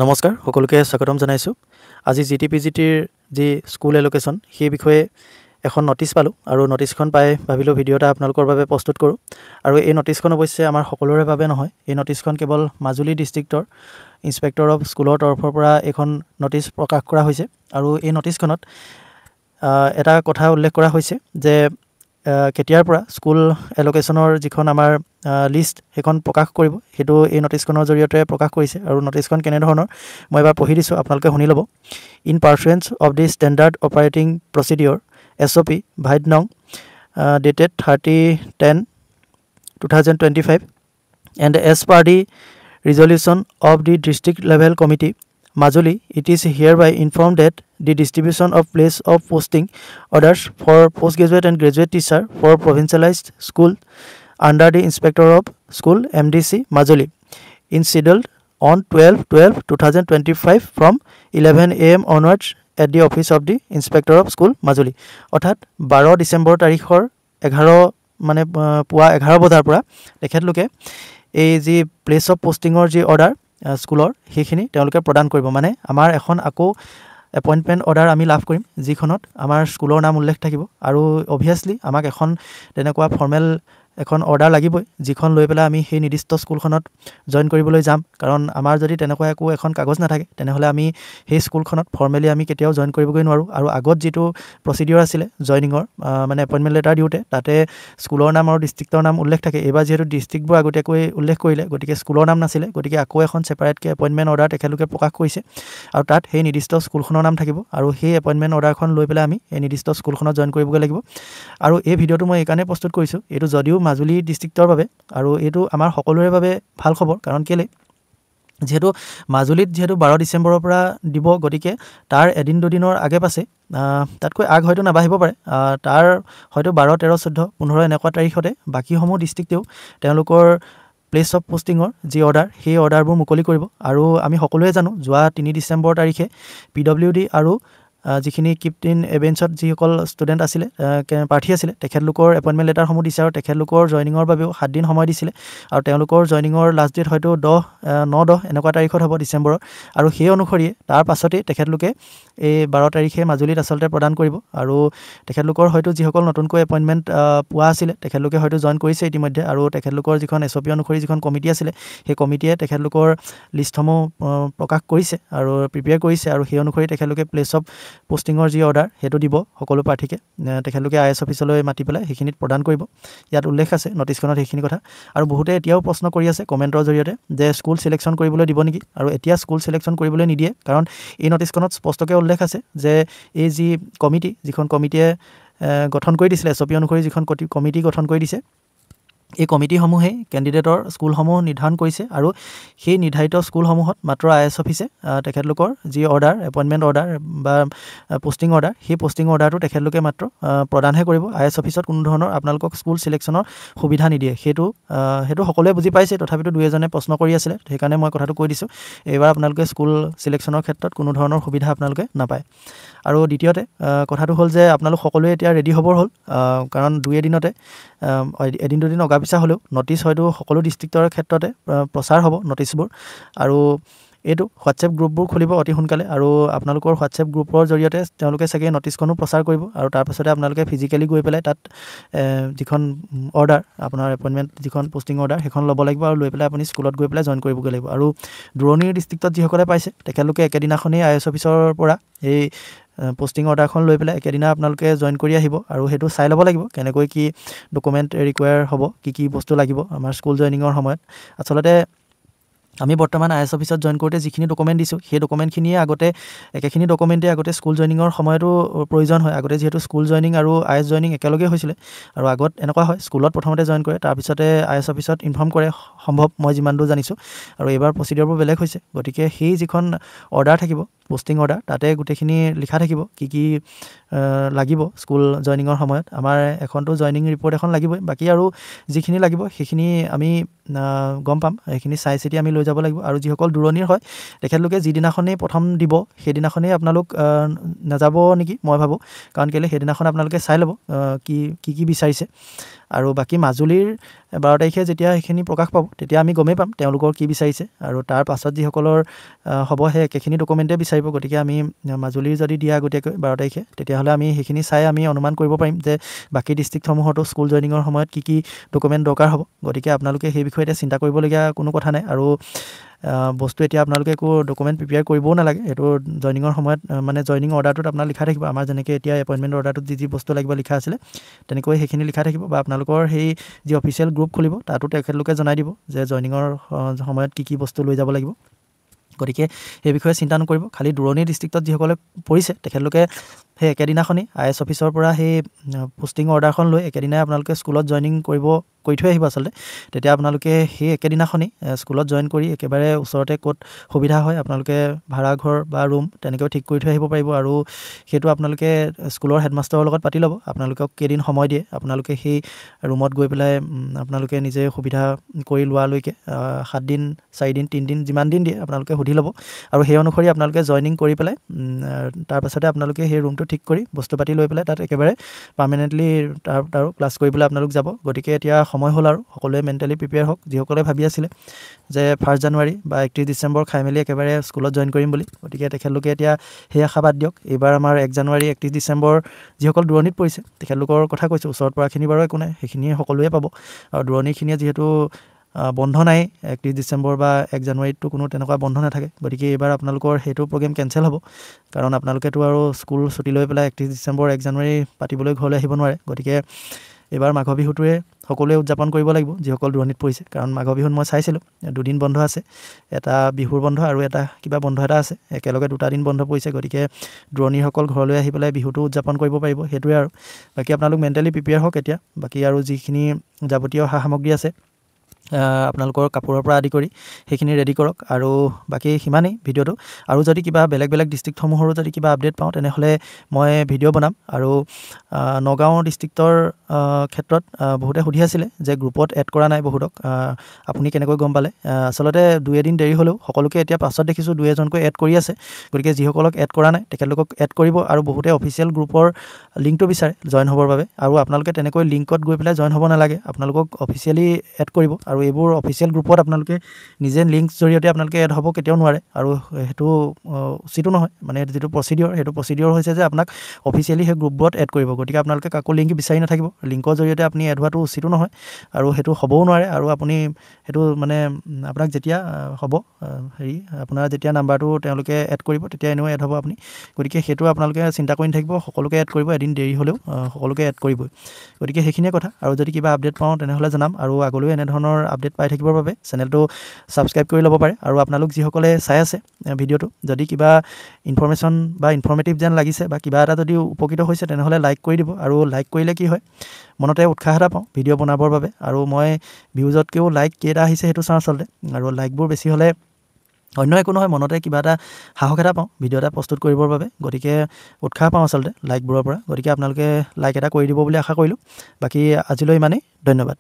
নমস্কাৰ সকলোকে স্বাগতম জনাইছো আজি জিটিপিজিটিৰ যি স্কুল এলোকেশন সেই বিষয়ে এখন নটিচ পালো আৰু নটিচখন পাই ভাবিলো ভিডিও এটা আপোনালোকৰ বাবে প্ৰস্তুত কৰো আৰু এই নটিচখন অৱশ্যে আমাৰ সকলোৰে বাবে নহয় এই নটিচখন কেৱল মাজুলী ডিস্ট্ৰিক্টৰ ইন্সপেক্টৰ অফ স্কুলৰ তৰফৰ পৰা এখন নটিচ প্ৰকাশ কৰা হৈছে আৰু এই নটিচখনত এটা কথা উল্লেখ কৰা হৈছে যে কেতিয়াৰ পৰা স্কুল এলোকেশনৰ যিখন আমাৰ লিষ্ট সেইখন প্ৰকাশ কৰিব হেতু এই নটিচখনৰ জৰিয়তে প্ৰকাশ কৰিছে আৰু নটিচখন কেনে ধৰণৰ মই এবাৰ পঢ়ি দিছো আপোনালোকে শুনি ল'ব in pursuance of the standard operating procedure SOP vide নং dated 30/10/2025 and as per the resolution of the district level committee Majuli, it is hereby informed that the distribution of place of posting orders for postgraduate and graduate teacher for provincialized school under the Inspector of School MDC Majuli is scheduled on 12/12/2025 from 11 AM onwards at the office of the Inspector of School Majuli. অৰ্থাৎ 12 ডিসেম্বৰ তাৰিখৰ 11 মানে পুৱা 11 বজাৰ পৰা তেখেতলোকে এই যি place of পোষ্টিঙৰ যি অৰ্ডাৰ স্কুলৰ সেইখিনি তেওঁলোকে প্ৰদান কৰিব মানে আমাৰ এখন আকৌ এপইণ্টমেণ্ট অৰ্ডাৰ আমি লাভ কৰিম যিখনত আমাৰ স্কুলৰ নাম উল্লেখ থাকিব আৰু অবভিয়াছলি আমাক এখন তেনেকুৱা ফৰ্মেল এখন অৰ্ডাৰ লাগিবই যিখন লৈ পেলাই আমি সেই নিৰ্দিষ্ট স্কুলখনত জয়েন কৰিবলৈ যাম কাৰণ আমাৰ যদি তেনেকুৱা একো এখন কাগজ নাথাকে তেনেহলে আমি সেই স্কুলখনত ফৰ্মেলি আমি কেতিয়াও জয়েন কৰিবগৈ নোৱাৰো আৰু আগত যেটো প্ৰচিডিউৰ আছিল জয়েনিঙৰ মানে এপইণ্টমেণ্ট লেটাৰ দিওতে তাতে স্কুলৰ নাম আৰু ডিস্ট্ৰিক্টৰ নাম উল্লেখ থাকে এবাৰ যেটো ডিস্ট্ৰিক্টবোৰ আগতেকৈ উল্লেখ কৰিলে গতিকে স্কুলৰ নাম নাছিলে গতিকে আকৌ এখন সেপাৰেটকৈ এপইণ্টমেণ্ট অৰ্ডাৰ তেখেতলোকে প্ৰকাশ কৰিছে আৰু তাত সেই নিৰ্দিষ্ট স্কুলখনৰ নাম থাকিব আৰু সেই এপইণ্টমেণ্ট অৰ্ডাৰখন লৈ পেলাই আমি এই নিৰ্দিষ্ট স্কুলখনত জয়েন কৰিবগৈ লাগিব আৰু এই ভিডিওটো মই এইকাৰণে প্ৰস্তুত কৰিছো এটো যদিও মাজুলী ডিস্ট্ৰিক্টৰ বাবে আৰু এটো আমাৰ সকলোৰে বাবে ভাল খবৰ কাৰণ কেলে যেহেতু মাজুলীত যেহেতু 12 ডিসেম্বৰৰ পৰা দিব গতিকে তাৰ এদিন দুদিনৰ আগে পাছে তাতকৈ আগ হয়তো নাবাহিব পাৰে তাৰ হয়তো 12 13 14 15 এনেকুৱা তাৰিখতে বাকি সমূহ ডিস্ট্ৰিক্টেও তেওঁলোকৰ প্লেস অফ পোষ্টিঙৰ যি অৰ্ডাৰ সেই অৰ্ডাৰবোৰ মুকলি কৰিব আৰু আমি সকলোৱে জানো যোৱা 3 ডিসেম্বৰ তাৰিখে PWD আৰু যিখিনি কিপটিন এভেন্টছত যিসকল ষ্টুডেন্ট আছিল প্ৰাৰ্থী আছিল তেখেতলোকৰ এপইণ্টমেণ্ট লেটাৰ সমূহ দিছে আৰু তেখেতলোকৰ জয়েনিঙৰ বাবেও 7 দিন সময় দিছিল আৰু তেওঁলোকৰ জয়েনিঙৰ লাষ্ট ডেট হয়তো 9-10 এনেকুৱা তাৰিখত হ'ব ডিসেম্বৰৰ আৰু সেই অনুসৰি তাৰ পাছতে তেখেতলোকে এই 12 তাৰিখে মাজুলীত আসলতে প্ৰদান কৰিব আৰু তেখেতলোকৰ হয়তো যিসকল নতুনকৈ এপইণ্টমেণ্ট পোৱা আছিল তেখেতলোকে হয়তো জয়েন কৰিছে ইতিমধ্যে আৰু তেখেতলোকৰ যিখন SOP অনুসৰি যিখন কমিটি আছিল সেই কমিটিয়ে তেখেতলোকৰ লিষ্টসমূহ প্ৰকাশ কৰিছে আৰু প্ৰিপেয়াৰ কৰিছে আৰু সেই অনুসৰি তেখেতলোকে প্লেস অফ পোষ্টিঙৰ যি অৰ্ডাৰ হেতু দিব সকলো প্ৰাৰ্থীকে তেখেতলোকে IS অফিচলৈ মাতি পেলাই সেইখিনিত প্ৰদান কৰিব ইয়াত উল্লেখ আছে নটিচখনত সেইখিনি কথা আৰু বহুতে এতিয়াও প্ৰশ্ন কৰি আছে কমেন্টৰ জৰিয়তে যে স্কুল সিলেকশন কৰিবলৈ দিব নেকি আৰু এতিয়া স্কুল সিলেকশন কৰিবলৈ নিদিয়ে কাৰণ এই নটিচখনত স্পষ্টকৈ উল্লেখ আছে যে এই যি কমিটি যিখন কমিটিয়ে গঠন কৰি দিছিল SOP অনুসৰি যিখন কমিটি গঠন কৰি দিছে এই কমিটিসমূহে ক্যান্ডিডেটৰ স্কুলসমূহ নিৰ্ধাৰণ কৰিছে আৰু সেই নিৰ্ধাৰিত স্কুলসমূহত মাত্ৰ IS অফিচে তেখেতলোকৰ যি অৰ্ডাৰ এপইণ্টমেণ্ট অৰ্ডাৰ বা পোষ্টিং অৰ্ডাৰ সেই পোষ্টিং অৰ্ডাৰটো তেখেতলোকে মাত্ৰ প্ৰদানহে কৰিব IS অফিচত কোনো ধৰণৰ আপোনালোকক স্কুল সিলেকশনৰ সুবিধা নিদিয়ে হেতু সকলোৱে বুজি পাইছে তথাপিতো দুই এজনে প্ৰশ্ন কৰি আছিল সেইকাৰণে মই কথাটো কৈ দিছো এবাৰ আপোনালোকে স্কুল সিলেকশনৰ ক্ষেত্ৰত কোনো ধৰণৰ সুবিধা আপোনালোকে নাপায় আৰু দ্বিতীয়তে কথাটো হ'ল যে আপোনালোক সকলোৱে এতিয়া ৰেডি হ'বৰ হ'ল কাৰণ দুই এদিনতে এদিন দুদিন অগাপিছা হলেও নটিচ হয়তো সকলো ডিস্ট্ৰিক্টৰ ক্ষেত্ৰতে প্ৰচাৰ হ'ব নটিচবোৰ আৰু এটো WhatsApp গ্ৰুপবোৰ খুলিব অতি সোনকালে আৰু আপোনালোকৰ WhatsApp গ্ৰুপৰ জৰিয়তে তেওঁলোকে সকে নটিচখনো প্ৰচাৰ কৰিব আৰু তাৰ পাছতে আপোনালোকে ফিজিক্যালি গৈ পেলাই তাত যিখন অৰ্ডাৰ আপোনাৰ এপইণ্টমেণ্ট যিখন পোষ্টিং অৰ্ডাৰ সেইখন ল'ব লাগিব আৰু লৈ পেলাই আপুনি স্কুলত গৈ পেলাই জয়েন কৰিবগৈ লাগিব আৰু দুৰণিৰ ডিস্ট্ৰিক্টত যিসকলে পাইছে তেখেতলোকে একেদিনাখনেই IS অফিচৰ পৰা এই পোষ্টিং অৰ্ডাৰখন লৈ পেলাই একেদিনা আপোনালোকে জয়েন কৰি আহিব আৰু হেতু চাই ল'ব লাগিব কেনেকৈ কি ডকুমেন্ট ৰিকোয়াৰ হ'ব কি বস্তু লাগিব আমাৰ স্কুল জয়েনিঙৰ সময়ত আসলতে আমি বৰ্তমান IS অফিচত জয়েন কৰোতে যিখিনি ডকুমেন্ট দিছো সেই ডকুমেন্টখিনিয়ে আগতে একেখিনি ডকুমেন্টে আগতে স্কুল জয়েনিঙৰ সময়তো প্ৰয়োজন হয় আগতে যেহেতু স্কুল জয়েনিং আৰু IS জয়েনিং একেলগে হৈছিল আৰু আগত এনেকুৱা হয় স্কুলত প্ৰথমতে জয়েন কৰে তাৰ পিছতে IS অফিচত ইনফৰ্ম কৰে সম্ভৱ মই যিমান দূৰ জানিছো আৰু এবাৰ প্ৰচিডিউৰবোৰ বেলেগ হৈছে গতিকে সেই যিখন অৰ্ডাৰ থাকিব পোষ্টিং অৰ্ডাৰ তাতে গুটেখিনি লিখা থাকিব কি লাগিব স্কুল জয়েনিঙৰ সময়ত আমাৰ এখনটো জয়েনিং ৰিপৰ্ট এখন লাগিবই বাকি আৰু যিখিনি লাগিব সেইখিনি আমি গম পাম এইখিনি চাই চিতি আমি লৈ যাব লাগিব আৰু যিসকল দুৰণিৰ হয় তেখেতলোকে যিদিনাখনেই প্ৰথম দিব সেইদিনাখনেই আপোনালোক নাযাব নেকি মই ভাবো কাৰণ কেলে সেইদিনাখন আপোনালোকে চাই ল'ব কি বিচাৰিছে আৰু বাকী মাজুলীৰ 12 তাৰিখে যেতিয়া সেইখিনি প্ৰকাশ পাব তেতিয়া আমি গমেই পাম তেওঁলোকৰ কি বিচাৰিছে আৰু তাৰ পাছত যিসকলৰ হ'ব সেই একেখিনি ডকুমেণ্টেই বিচাৰিব গতিকে আমি মাজুলীৰ যদি দিয়া আগতীয়াকৈ 12 তাৰিখে তেতিয়াহ'লে আমি সেইখিনি চাই আমি অনুমান কৰিব পাৰিম যে বাকী ডিষ্ট্ৰিক্টসমূহতো স্কুল জইনিঙৰ সময়ত কি কি ডকুমেণ্ট দৰকাৰ হ'ব গতিকে আপোনালোকে সেই বিষয়ে এতিয়া চিন্তা কৰিবলগীয়া কোনো কথা নাই আৰু বস্তু এতিয়া আপোনালোকে একো ডকুমেণ্ট প্ৰিপেয়াৰ কৰিবও নালাগে এইটো জইনিঙৰ সময়ত মানে জইনিং অৰ্ডাৰটোত আপোনাৰ লিখা থাকিব আমাৰ যেনেকৈ এতিয়া এপইণ্টমেণ্ট অৰ্ডাৰটোত যি বস্তু লাগিব লিখা আছিলে তেনেকৈ সেইখিনি লিখা থাকিব বা আপোনালোকৰ সেই যি অফিচিয়েল গ্ৰুপ খুলিব তাতো তেখেতলোকে জনাই দিব যে জইনিঙৰ সময়ত কি কি বস্তু লৈ যাব লাগিব গতিকে সেই বিষয়ে চিন্তা নকৰিব খালি দূৰণি ডিষ্ট্ৰিক্টত যিসকলে পৰিছে তেখেতলোকে সেই একেদিনাখনেই IS অফিচৰ পৰা সেই পোষ্টিং অৰ্ডাৰখন লৈ একেদিনাই আপোনালোকে স্কুলত জইনিং কৰি থৈ আহিব আচলতে তেতিয়া আপোনালোকে সেই একেদিনাখনেই স্কুলত জইন কৰি একেবাৰে ওচৰতে ক'ত সুবিধা হয় আপোনালোকে ভাড়াঘৰ বা ৰুম তেনেকৈও ঠিক কৰি থৈ আহিব পাৰিব আৰু সেইটো আপোনালোকে স্কুলৰ হেডমাষ্টাৰৰ লগত পাতি ল'ব আপোনালোকক কেইদিন সময় দিয়ে আপোনালোকে সেই ৰুমত গৈ পেলাই আপোনালোকে নিজে সুবিধা কৰি লোৱালৈকে 7 দিন 4 দিন 3 দিন যিমান দিন দিয়ে আপোনালোকে সুধি ল'ব আৰু সেই অনুসৰি আপোনালোকে জইনিং কৰি পেলাই তাৰপাছতে আপোনালোকে সেই ৰুমটো ঠিক কৰি বস্তু পাতি লৈ পেলাই তাত একেবাৰে পাৰ্মানেণ্টলি তাৰ ক্লাছ কৰিবলৈ আপোনালোক যাব গতিকে এতিয়া সময় হ'ল আৰু সকলোৱে মেণ্টেলি প্ৰিপেয়াৰ হওক যিসকলে ভাবি আছিলে যে 1 জানুৱাৰী বা 31 ডিচেম্বৰ খাই মেলি একেবাৰে স্কুলত জইন কৰিম বুলি গতিকে তেখেতলোকে এতিয়া সেই আশাবাদ দিয়ক এইবাৰ আমাৰ 1 জানুৱাৰী 31 ডিচেম্বৰ যিসকল দূৰণিত পৰিছে তেখেতলোকৰ কথা কৈছোঁ ওচৰত পৰাখিনি বাৰু একো নাই সেইখিনি সকলোৱে পাব আৰু দূৰণিখিনিয়ে যিহেতু বন্ধ নাই 31 ডিচেম্বৰ বা 1 জানুৱাৰীততো কোনো তেনেকুৱা বন্ধ নাথাকে গতিকে এইবাৰ আপোনালোকৰ সেইটো প্ৰগ্ৰেম কেঞ্চেল হ'ব কাৰণ আপোনালোকেতো আৰু স্কুল ছুটি লৈ পেলাই 31 ডিচেম্বৰ 1 জানুৱাৰী পাতিবলৈ ঘৰলৈ আহিব নোৱাৰে গতিকে এইবাৰ মাঘৰ বিহুটোৱে সকলোৱে উদযাপন কৰিব লাগিব যিসকল দূৰণিত পৰিছে কাৰণ মাঘৰ বিহুত মই চাইছিলোঁ 2 দিন বন্ধ আছে এটা বিহুৰ বন্ধ আৰু এটা কিবা বন্ধ এটা আছে একেলগে 2টা দিন বন্ধ পৰিছে গতিকে দূৰণিসকল ঘৰলৈ আহি পেলাই বিহুটো উদযাপন কৰিব পাৰিব সেইটোৱে আৰু বাকী আপোনালোক মেণ্টেলি প্ৰিপেয়াৰ হওক এতিয়া বাকী আৰু যিখিনি যাৱতীয় সা সামগ্ৰী আছে আপোনালোকৰ কাপোৰৰ পৰা আদি কৰি সেইখিনি ৰেডি কৰক আৰু বাকী সিমানেই ভিডিঅ'টো আৰু যদি কিবা বেলেগ ডিষ্ট্ৰিক্টসমূহৰো যদি কিবা আপডেট পাওঁ তেনেহ'লে মই ভিডিঅ' বনাম আৰু নগাঁও ডিষ্ট্ৰিক্টৰ ক্ষেত্ৰত বহুতে সুধি আছিলে যে গ্ৰুপত এড কৰা নাই বহুতক আপুনি কেনেকৈ গম পালে আচলতে 2-এদিন দেৰি হ'লেও সকলোকে এতিয়া পাছত দেখিছোঁ 2-এজনকৈ এড কৰি আছে গতিকে যিসকলক এড কৰা নাই তেখেতলোকক এড কৰিব আৰু বহুতে অফিচিয়েল গ্ৰুপৰ লিংকটো বিচাৰে জইন হ'বৰ বাবে আৰু আপোনালোকে তেনেকৈ লিংকত গৈ পেলাই জইন হ'ব নালাগে আপোনালোকক অফিচিয়েলি এড কৰিব আৰু এইবোৰ অফিচিয়েল গ্ৰুপত আপোনালোকে নিজে লিংক জৰিয়তে আপোনালোকে এড হ'ব কেতিয়াও নোৱাৰে আৰু সেইটো উচিতো নহয় মানে যিটো প্ৰচিডিঅ'ৰ হৈছে যে আপোনাক অফিচিয়েলি সেই গ্ৰুপবোৰত এড কৰিব গতিকে আপোনালোকে কাকো লিংক বিচাৰি নাথাকিব লিংকৰ জৰিয়তে আপুনি এড হোৱাটো উচিতো নহয় আৰু সেইটো হ'বও নোৱাৰে আৰু আপুনি সেইটো মানে আপোনাক যেতিয়া হ'ব আপোনাৰ যেতিয়া নাম্বাৰটো তেওঁলোকে এড কৰিব তেতিয়া এনেও এড হ'ব আপুনি গতিকে সেইটো আপোনালোকে চিন্তা কৰি নাথাকিব সকলোকে এড কৰিব এদিন দেৰি হ'লেও সকলোকে এড কৰিবই গতিকে সেইখিনিয়ে কথা আৰু যদি কিবা আপডেট পাওঁ তেনেহ'লে জনাম আৰু আগলৈও এনেধৰণৰ আপডেট পাই থাকিবৰ বাবে চেনেলটো ছাবস্ক্ৰাইব কৰি ল'ব পাৰে আৰু আপোনালোক যিসকলে চাই আছে ভিডিঅ'টো যদি কিবা ইনফৰমেশ্যন বা ইনফৰ্মেটিভ যেন লাগিছে বা কিবা এটা যদি উপকৃত হৈছে তেনেহ'লে লাইক কৰি দিব আৰু লাইক কৰিলে কি হয় মনতে উৎসাহ এটা পাওঁ ভিডিঅ' বনাবৰ বাবে আৰু মই ভিউজতকৈও লাইক কেইটা আহিছে সেইটো চাওঁ আচলতে আৰু লাইকবোৰ বেছি হ'লে অন্য একো নহয় মনতে কিবা এটা সাহস এটা পাওঁ ভিডিঅ' এটা প্ৰস্তুত কৰিবৰ বাবে গতিকে উৎসাহ পাওঁ আচলতে লাইকবোৰৰ পৰা গতিকে আপোনালোকে লাইক এটা কৰি দিব বুলি আশা কৰিলোঁ বাকী আজিলৈ ইমানেই ধন্যবাদ